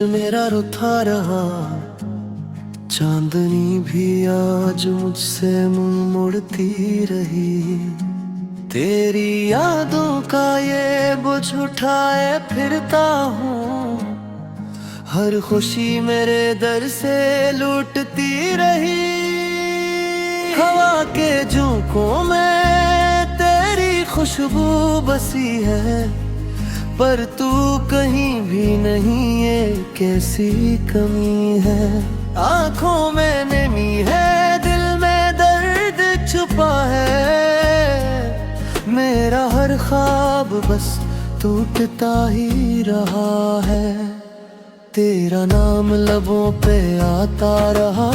मेरा रुठा रहा, चांदनी भी आज मुझसे मुंह मोड़ती रही। तेरी यादों का ये बोझ उठाए फिरता हूँ, हर खुशी मेरे दर से लूटती रही। हवा के झोंकों में तेरी खुशबू बसी है, पर तू कहीं भी नहीं, ये कैसी कमी है। आंखों में नमी है, दिल में दर्द छुपा है। मेरा हर ख्वाब बस टूटता ही रहा है। तेरा नाम लबों पे आता रहा,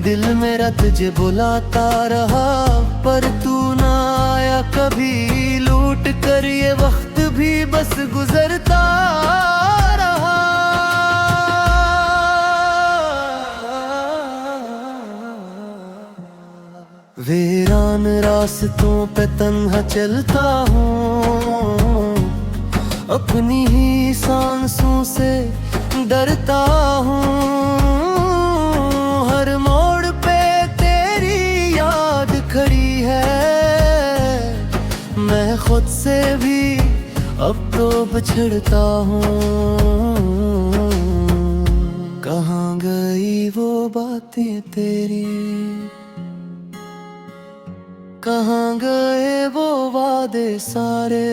दिल मेरा तुझे बुलाता रहा, पर तू ना आया कभी। लूट कर ये वक्त भी बस गुजरता रहा। वीरान रास्तों पे तन्हा चलता हूँ, अपनी ही सांसों से डरता हूँ। हर मोड़ पे तेरी याद खड़ी है, मैं खुद से भी अब तो बिछड़ता हूँ। कहाँ गई वो बातें तेरी, कहाँ गए वो वादे सारे।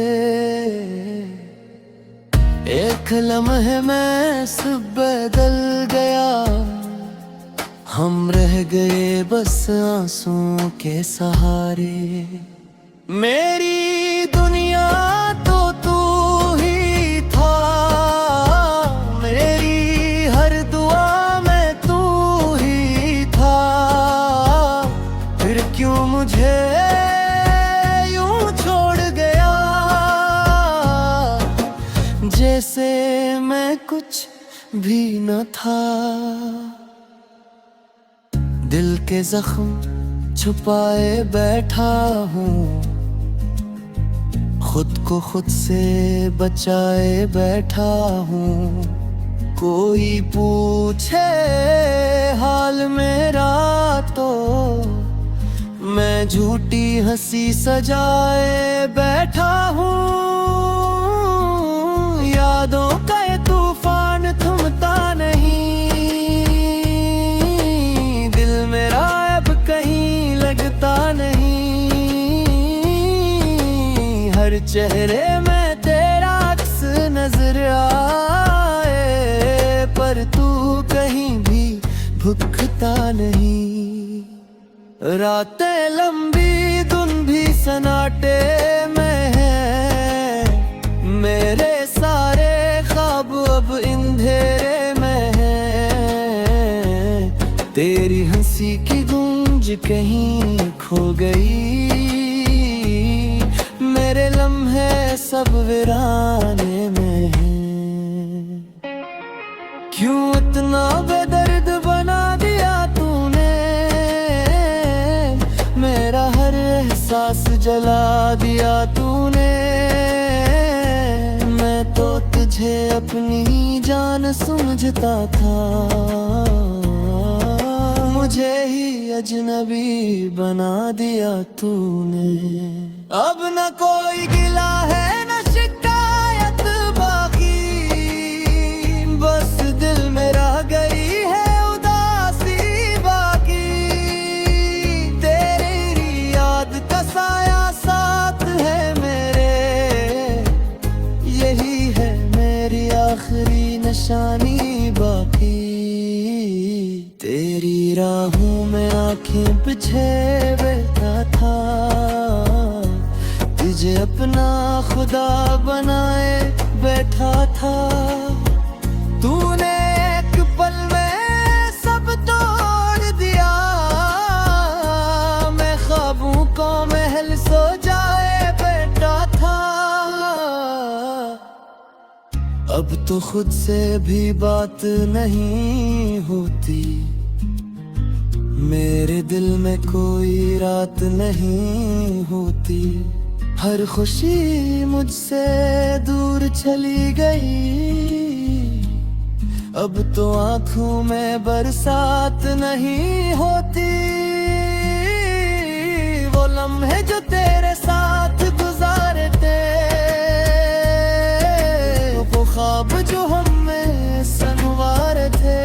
एक लम्हे में सब बदल गया, हम रह गए बस आंसुओं के सहारे। मेरी दुनिया तो तू ही था, मेरी हर दुआ में तू ही था। फिर क्यों मुझे यूं छोड़ गया, जैसे मैं कुछ भी न था। दिल के जख्म छुपाए बैठा हूँ, खुद को खुद से बचाए बैठा हूँ। कोई पूछे हाल मेरा तो मैं झूठी हंसी सजाए बैठा हूँ। यादों का ये तूफान थमता नहीं, दिल मेरा अब कहीं लगता नहीं। हर चेहरे में तेरा अक्स नजर आए, पर तू कहीं भी भुकता नहीं। रातें लंबी धुन भी सन्नाटे में है, मेरे सारे ख्वाब अब अंधेरे में है। तेरी हंसी की गूंज कहीं खो गई, मेरे लम्हे सब वीराने में हैं। क्यों इतना बेदर्द बना दिया तूने, मेरा हर एहसास जला दिया तूने। मैं तो तुझे अपनी जान समझता था, मुझे ही अजनबी बना दिया तूने। अब न कोई गिला है न शिकायत बाकी, बस दिल में रह गई है उदासी बाकी। तेरी याद का साया साथ है मेरे, यही है मेरी आखिरी निशानी बाकी। तेरी राहों में आंखें पीछे बैठा था, तुझे अपना खुदा बनाए बैठा था। तूने एक पल में सब तोड़ दिया, मैं ख्वाबों को महल सो जाए बैठा था। अब तो खुद से भी बात नहीं होती, मेरे दिल में कोई रात नहीं होती। हर खुशी मुझसे दूर चली गई, अब तो आंखों में बरसात नहीं होती, वो लम्हे जो तेरे साथ गुजारे थे, वो ख्वाब जो हमें संवारे थे,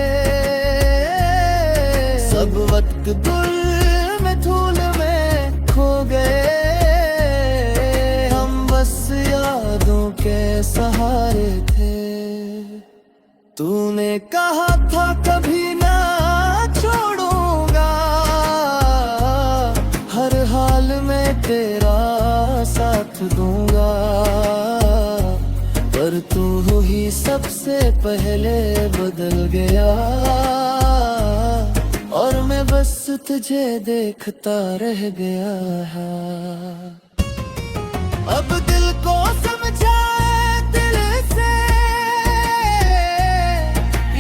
सब वक्त दिल में धूल में खो गए, हम बस यादों के सहारे थे। तूने कहा था कभी ना छोड़ूंगा, हर हाल में तेरा साथ दूंगा, पर तू ही सबसे पहले बदल गया, और मैं बस तुझे देखता रह गया। अब दिल को समझाए दिल से,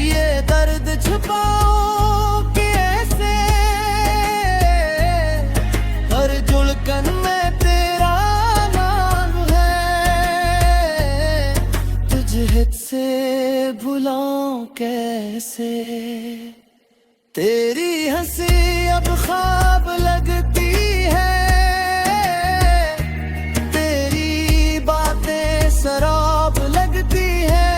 ये दर्द छुपाओ कैसे, हर जुड़कन में तेरा नाम है, तुझे से भुलाऊं कैसे। तेरी हंसी अब ख्वाब लगती है, तेरी बातें शराब लगती है,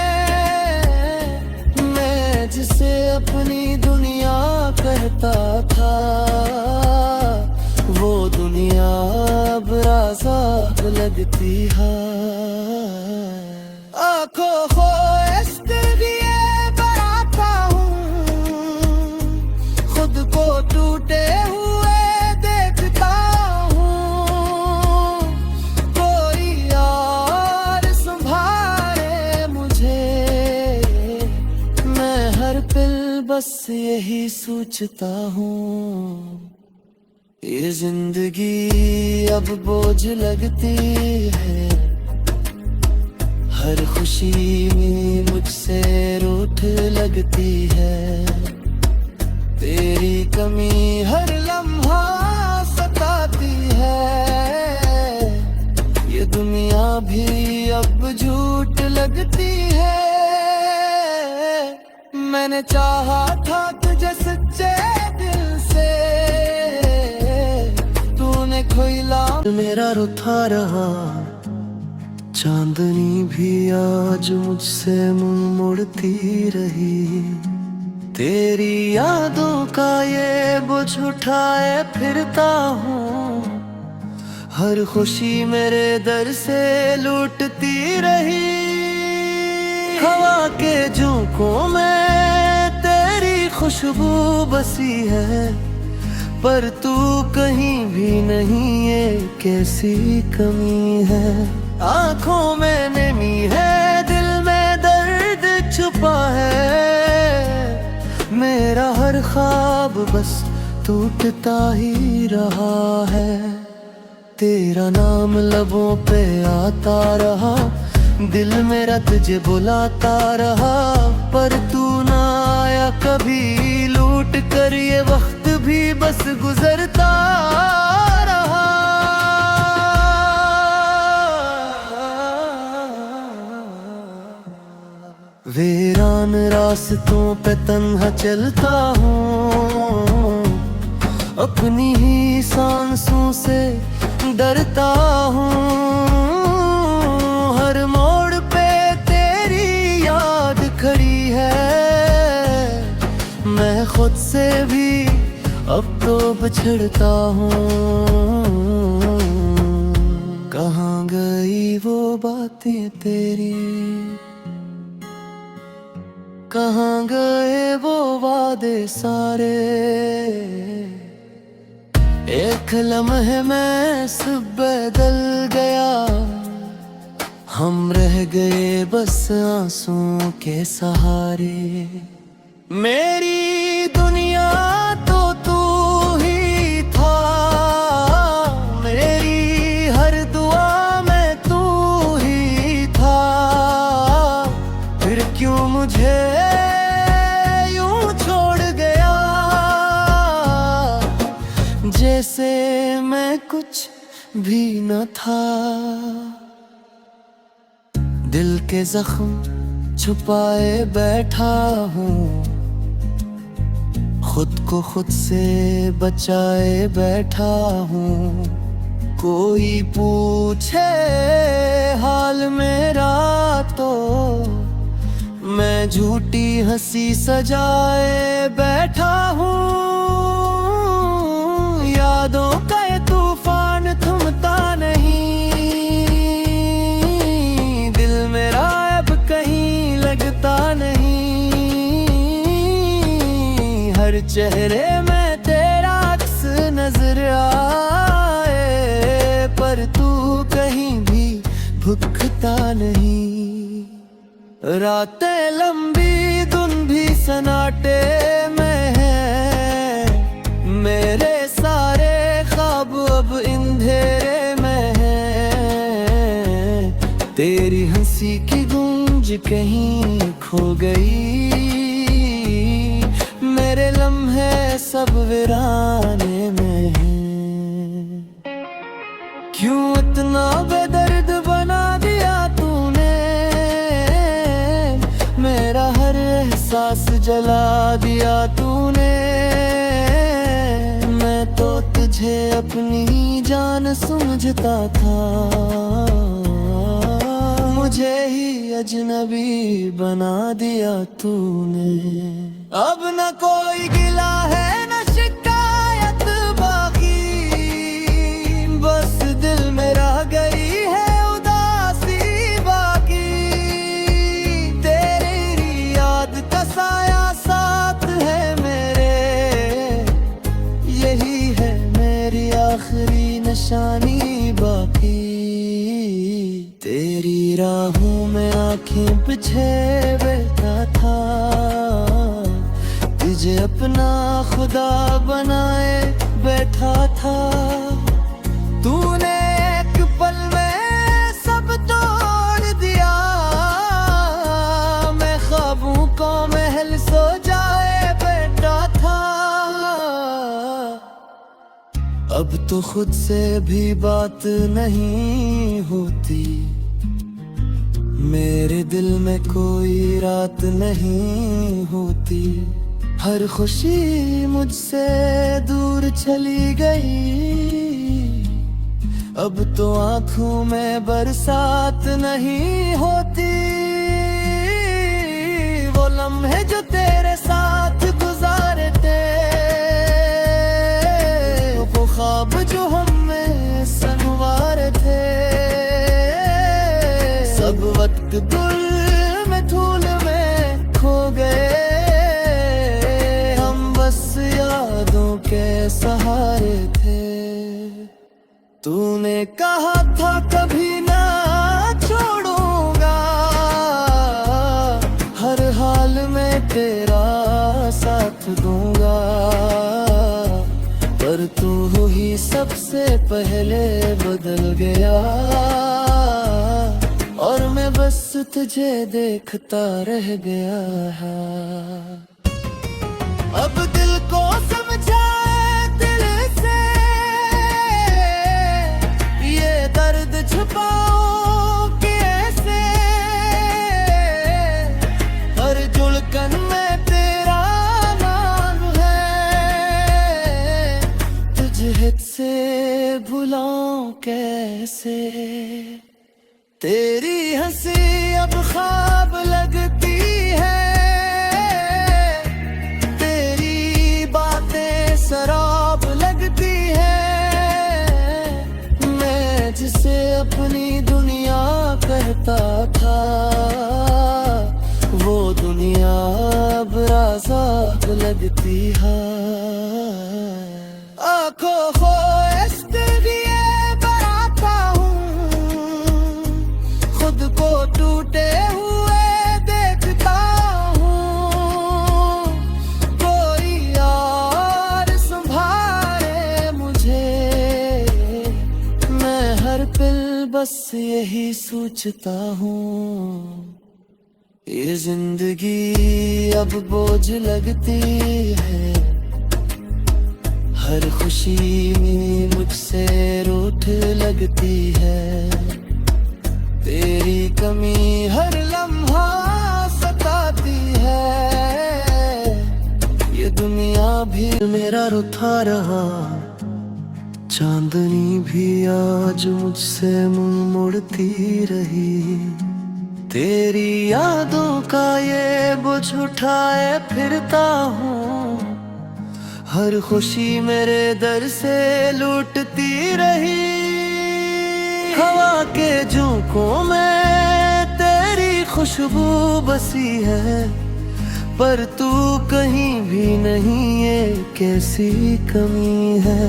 मैं जिसे अपनी दुनिया कहता था, वो दुनिया अब राज़ाब लगती है। आँखों को टूटे हुए देखता हूँ, कोई और संभाले मुझे, मैं हर पल बस यही सोचता हूँ। ये जिंदगी अब बोझ लगती है, हर खुशी मुझसे रूठ लगती है, तेरी कमी हर लम्हा सताती है, ये दुनिया भी अब झूठ लगती है। मैंने चाहा था तुझे सच्चे दिल से, तूने खोइला मेरा रुठा रहा, चांदनी भी आज मुझसे मुंह मोड़ती रही, तेरी यादों का ये बोझ उठाए फिरता हूँ, हर खुशी मेरे दर से लूटती रही, हवा के झोंकों में तेरी खुशबू बसी है, पर तू कहीं भी नहीं, ये कैसी कमी है। आँखों में नमी है, दिल में दर्द छुपा है, मेरा हर ख्वाब बस टूटता ही रहा है, तेरा नाम लबों पे आता रहा, दिल मेरा तुझे बुलाता रहा, पर तू ना आया कभी, लूट कर ये वक्त भी बस गुजरता रहा। वीरान रास्तों पे तन्हा चलता हूँ, अपनी ही सांसों से डरता हूँ, हर मोड़ पे तेरी याद खड़ी है, मैं खुद से भी अब तो बिछड़ता हूँ। कहाँ गई वो बातें तेरी, कहाँ गए वो वादे सारे, एक लम्हे में सब बदल गया, हम रह गए बस आंसुओं के सहारे, मेरी दुनिया तो तू ही था, मेरी हर दुआ में तू ही था, फिर क्यों मुझे यूं छोड़ गया, जैसे मैं कुछ भी न था। दिल के जख्म छुपाए बैठा हूँ, खुद को खुद से बचाए बैठा हूँ। कोई पूछे हाल मेरा तो मैं झूठी हंसी सजाए बैठा हूँ। यादों का ये तूफान थमता नहीं, दिल मेरा अब कहीं लगता नहीं। हर चेहरे में तेरा अक्स नजर आए, पर तू कहीं भी भुकता नहीं। रातें लंबी धुन भी सन्नाटे में है, मेरे सारे ख्वाब अब अंधेरे में है। तेरी हंसी की गूंज कहीं खो गई, मेरे लम्हे सब वीराने में हैं। क्यों इतना बेदर्द बना दिया तूने, मेरा हर एहसास जला दिया तूने। मैं तो तुझे अपनी जान समझता था, मुझे ही अजनबी बना दिया तूने। अब न कोई गिला है न शिकायत बाकी, बस दिल में रह गई है उदासी बाकी। तेरी याद का साया साथ है मेरे, यही है मेरी आखिरी निशानी बाकी। तेरी राहों में आंखें पीछे बैठा था, तुझे अपना खुदा बनाए बैठा था। तूने एक पल में सब तोड़ दिया, मैं ख्वाबों को महल सो जाए बैठा था। अब तो खुद से भी बात नहीं होती, मेरे दिल में कोई रात नहीं होती। हर खुशी मुझसे दूर चली गई, अब तो आंखों में बरसात नहीं होती। वो लम्हे जो तेरे साथ गुजारे थे, वो ख्वाब जो हमें संवारे थे, सब वक्त दिल में धूल में खो गए। हम बस यादों के सहारे थे। तूने कहा था कभी ना छोड़ूंगा, हर हाल में तेरा साथ दूंगा। पर तू ही सबसे पहले बदल गया, और मैं बस तुझे देखता रह गया है। अब दिल को समझाए दिल से, ये दर्द छुपाओ कैसे। हर जुल्कन में तेरा नाम है, तुझे से भुलाऊं कैसे। तेरी हंसी अब ख्वाब लगती है, तेरी बातें शराब लगती है। मैं जिसे अपनी दुनिया कहता था, वो दुनिया अब आजाद लगती है। आंखों को टूटे हुए देखता हूँ, कोई यार संभाले मुझे। मैं हर पल बस यही सोचता हूँ, ये जिंदगी अब बोझ लगती है। हर खुशी मुझसे रूठ लगती है, तेरी कमी हर लम्हा भी मेरा रुठा रहा, चांदनी भी आज मुझसे मुंह मोड़ती रही। तेरी यादों का ये बोझ उठाए फिरता हूँ, हर खुशी मेरे दर से लूटती रही। हवा के झोंकों में तेरी खुशबू बसी है, पर तू कहीं भी नहीं, ये कैसी कमी है।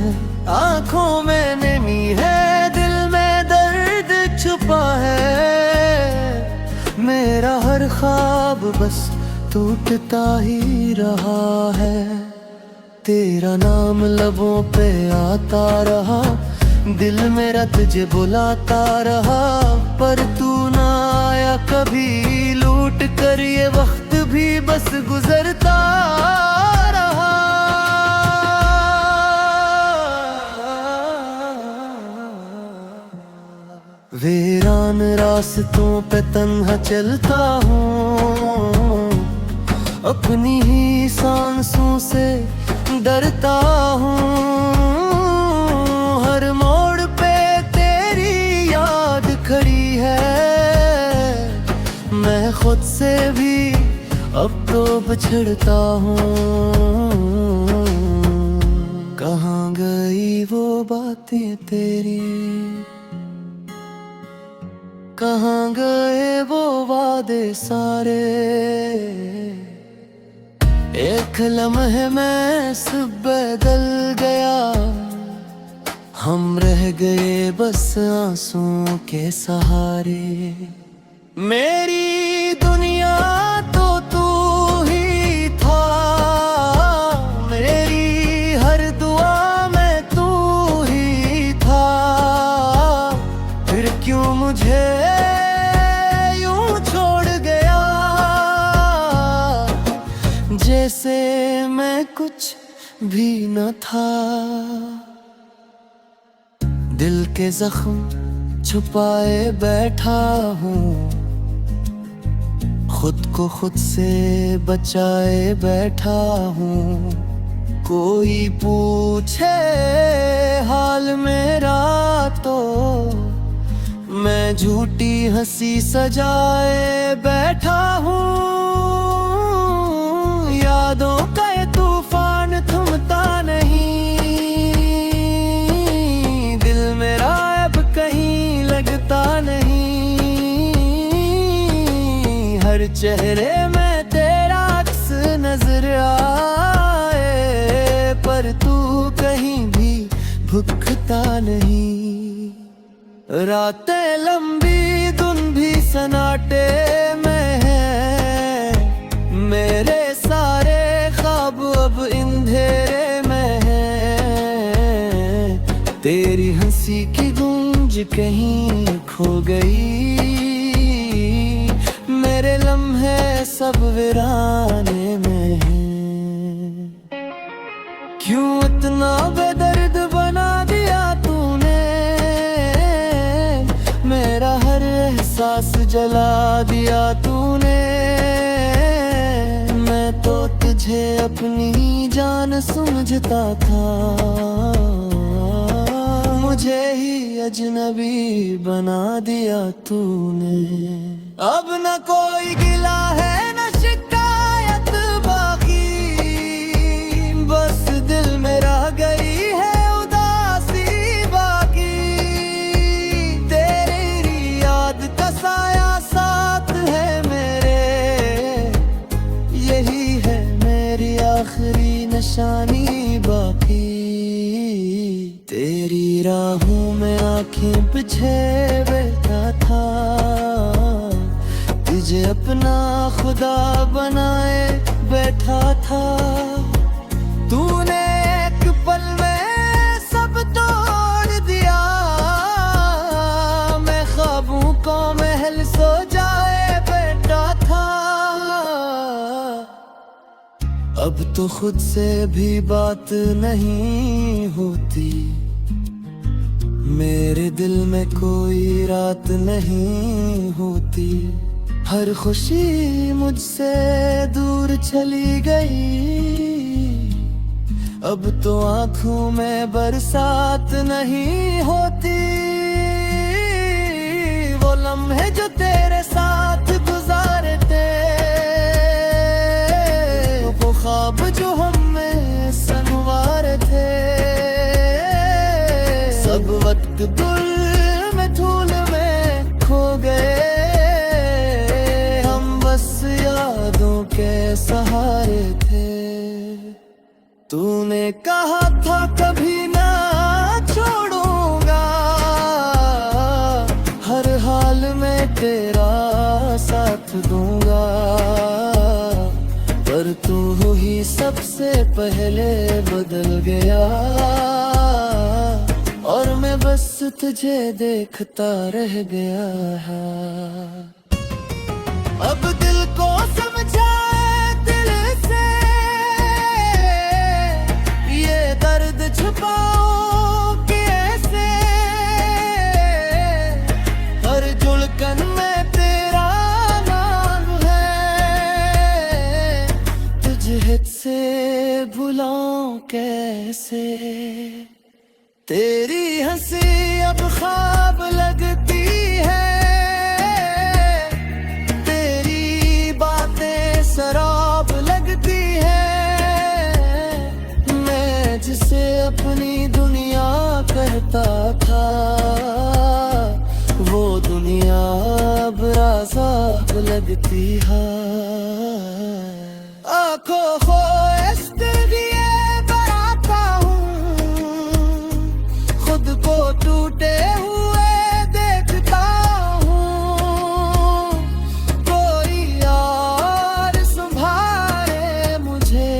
आंखों में नमी है, दिल में दर्द छुपा है, मेरा हर ख्वाब बस टूटता ही रहा है। तेरा नाम लबों पे आता रहा, दिल मेरा तुझे बुलाता रहा, पर तू ना आया कभी। लूट कर ये वक्त भी बस गुजरता रहा। वीरान रास्तों पे तन्हा चलता हूँ, अपनी ही सांसों से डरता हूँ। हर मोड़ पे तेरी याद खड़ी है, मैं खुद से भी अब तो बिछड़ता हूँ। कहाँ गई वो बातें तेरी, कहाँ गए वो वादे सारे। एक लम्हे में सब बदल गया, हम रह गए बस आंसुओं के सहारे। मेरी दुनिया तो तू ही था, मेरी हर दुआ में तू ही था। फिर क्यों मुझे यूं छोड़ गया, जैसे मैं कुछ भी न था। दिल के जख्म छुपाए बैठा हूँ, खुद को खुद से बचाए बैठा हूँ। कोई पूछे हाल मेरा तो मैं झूठी हंसी सजाए बैठा हूँ। यादों का ये तूफान थमता नहीं, दिल मेरा अब कहीं लगता नहीं। हर चेहरे में तेरा अक्स नजर आए, पर तू कहीं भी भुकता नहीं। रातें लंबी धुन भी सन्नाटे में है, मेरे सारे ख्वाब अब अंधेरे में है। तेरी हंसी की गूंज कहीं खो गई, मेरे लम्हे सब वीराने में हैं। क्यों इतना बेदर्द बना दिया तूने, मेरा हर एहसास जला दिया तूने। मैं तो तुझे अपनी जान समझता था, मुझे ही अजनबी बना दिया तूने। अब न कोई गिला है न शिकायत बाकी, बस दिल में रह गई है उदासी बाकी। तेरी याद का साया साथ है मेरे, यही है मेरी आखिरी निशानी बाकी। तेरी राहों में आंखें पिछे बैठा था, तुझे अपना खुदा बनाए बैठा था। तूने एक पल में सब तोड़ दिया, मैं ख्वाबों को महल सो जाए बैठा था। अब तो खुद से भी बात नहीं होती, मेरे दिल में कोई रात नहीं होती। हर खुशी मुझसे दूर चली गई, अब तो आंखों में बरसात नहीं होती, वो लम्हे जो तेरे साथ गुजारे थे, वो ख्वाब जो हमें संवारे थे, सब वक्त दिल में धूल में खो गए, हम बस यादों के सहारे थे। तूने कहा था कभी ना छोड़ूंगा, हर हाल में तेरा साथ दूंगा, पर तू ही सबसे पहले बदल गया, और मैं बस तुझे देखता रह गया। अब दिल को समझाए दिल से, ये दर्द छुपाओ कैसे, हर जुल्कन में तेरा नाम है, तुझे हित से भुलाऊं कैसे। तेरी हंसी अब ख्वाब लगती है, तेरी बातें शराब लगती है, मैं जिसे अपनी दुनिया कहता था, वो दुनिया अब राज़ाब लगती है। आँखों को इसके लिए बनाता हूँ, खुद को टूटे हुए देखता हूँ, कोई यार संभाले मुझे,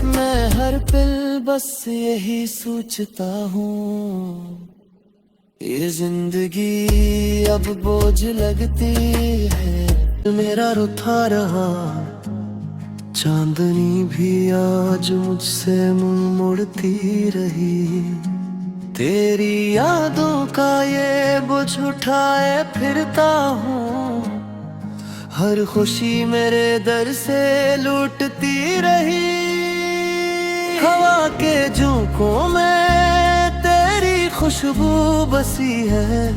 मैं हर पल बस यही सोचता हूँ। ये जिंदगी अब बोझ लगती है, मेरा रुठा रहा, चांदनी भी आज मुझसे मुंह मोड़ती रही, तेरी यादों का ये बोझ उठाए फिरता हूँ, हर खुशी मेरे दर से लूटती रही, हवा के झोंकों में तेरी खुशबू बसी है,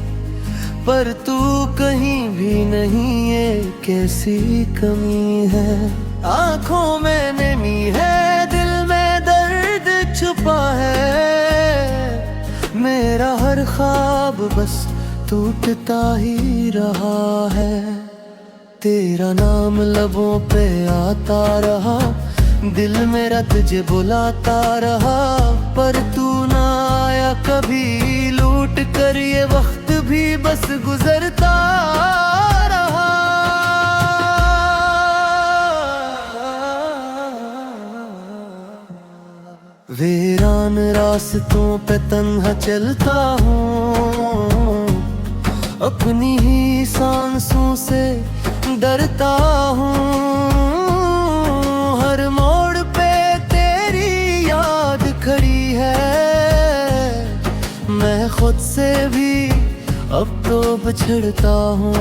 पर तू कहीं भी नहीं, ये कैसी कमी है। आँखों में नमी है, दिल में दर्द छुपा है, मेरा हर ख्वाब बस टूटता ही रहा है, तेरा नाम लबों पे आता रहा, दिल मेरा तुझे बुलाता रहा, पर तू ना आया कभी, लूट कर ये वक्त भी बस गुजरता रहा। वीरान रास्तों पे तन्हा चलता हूँ, अपनी ही सांसों से डरता हूँ, हर मोड़ पे तेरी याद खड़ी है, मैं खुद से भी अब तो बिछड़ता हूँ।